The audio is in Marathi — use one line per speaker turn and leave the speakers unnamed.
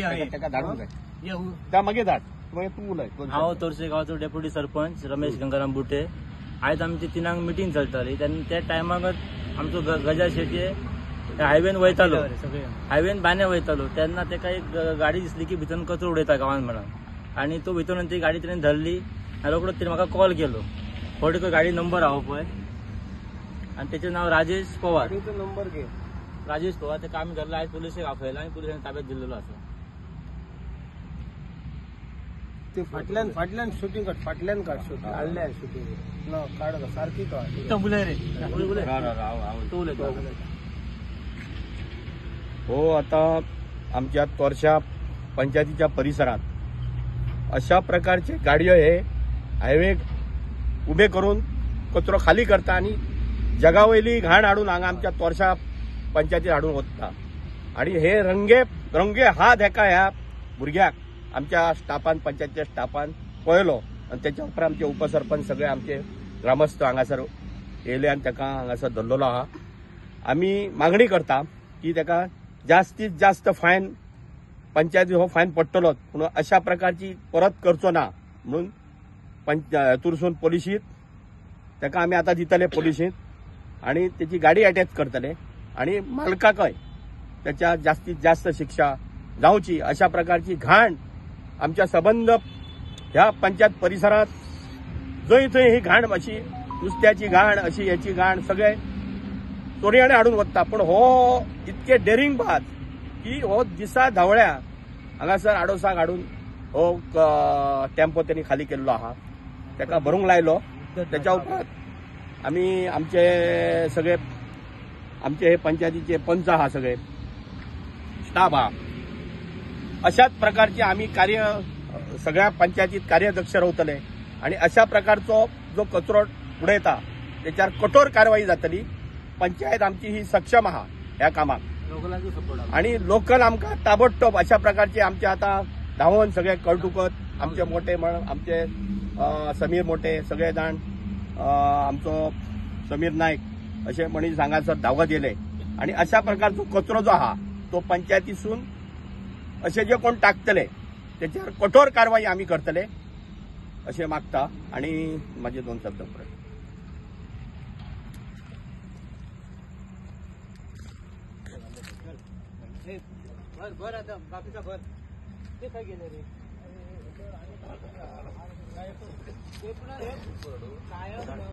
धाडून जाय त्या मागे धाड तू उलय
हांव तोरसे गांवचो डेप्युटी सरपंच रमेश गंगाराम बुटे। आयज आमची 3 मिटींग चलताली त्या टायमाकच आमचो गजा शेटये हायवेन वयतालो हायवेन बांदे वयतालो तेन्ना तेका एक गाडी दिसली की भितून कचरो उडयता गांवांत म्हणून आनी तो भितून ती गाडी तेणें धरली आनी रोखडोच तिणें म्हाका कॉल केलो। फोटो गाडी नंबर आहो पळय आनी तेचें नांव राजेश पवार।
नंबर घे
राजेश पवार तेका आमी धरला आयज पुलिशेक आपयला आनी पुलिशेन ताब्यात दिल्लो आसा।
ते फाटल्यान शूटिंग काढ फाटल्यान काढ शूटिंग हाडल्या शूटिंग ना काढ सारखी काढ
तो उलय रे तो उलय
हो। आता आमच्या तोरशा पंचायतीच्या परिसरात अशा प्रकारचे गाडयो हे हायवे उभे करून कचरो खाली करता आणि जगावयली घाण हाडून हांगा आमच्या तोरशा पंचायतीत हाडून वता आणि हे रंगे हात ह्या भुरग्याक आमच्या स्टाफान पंचायतीच्या स्टाफान पळयलो आणि त्याच्या उपरांत आमचे उपसरपंच सगळे आमचे ग्रामस्थ हांगासर येयले आनी ताका हांगासर धरलेलो आहा। आमी मागणी करता की ताका जास्तीत जास्त फायन पंचायती हो फायन पडटलोच पूण अशा प्रकारची परत करचो ना म्हणून हातूरसून पोलिशीत ताका आमी आतां दितले पोलिशीत आणि त्याची गाडी अटॅच करतले आणि मालकाकय त्याच्या जास्तीत जास्त शिक्षा जावची अशा प्रकारची घाण आमच्या संबंध ह्या पंचायत परिसरात जंय थंय ही घाण अशी नुस्त्याची घाण अशी याची घाण सगळे चोरयाने हाडून वता। पण हो इतके डेरिंग बाज की हो दिसा धावळ्या हांगासर आडोसाक हाडून हो टेम्पो त्यांनी खाली केल्लो आहा ताका भरूंक लायलो। त्याच्या उपरांत आमी आमचे सगळे आमचे हे पंचायतीचे पंच आहा सगळे स्टाफ आहा अशाच प्रकारचे आम्ही कार्य सगळ्या पंचायतीत कार्यदक्ष रावतले आणि अशा प्रकारचो जो कचरो उडयता त्याच्यावर कठोर कारवाई जातली। पंचायत आमची ही सक्षम आहा ह्या कामाक आणि लोकल आमकां ताबडतोब अशा प्रकारचे आमचे आता धांवन सगळे कळटुकत आमचे मोठे आमचे समीर मोठे सगळे जाण आमचो समीर नायक असे मनीस हांगासर धांवत येले आणि अशा प्रकारचो कचरो जो आहा तो पंचायतीसून असे जे कोण टाकतले त्याच्यावर कठोर कारवाई आम्ही करतले असे मागता आणि माझे 2 शब्द परत
भर आता बाकीचा भर ते काय गेले रे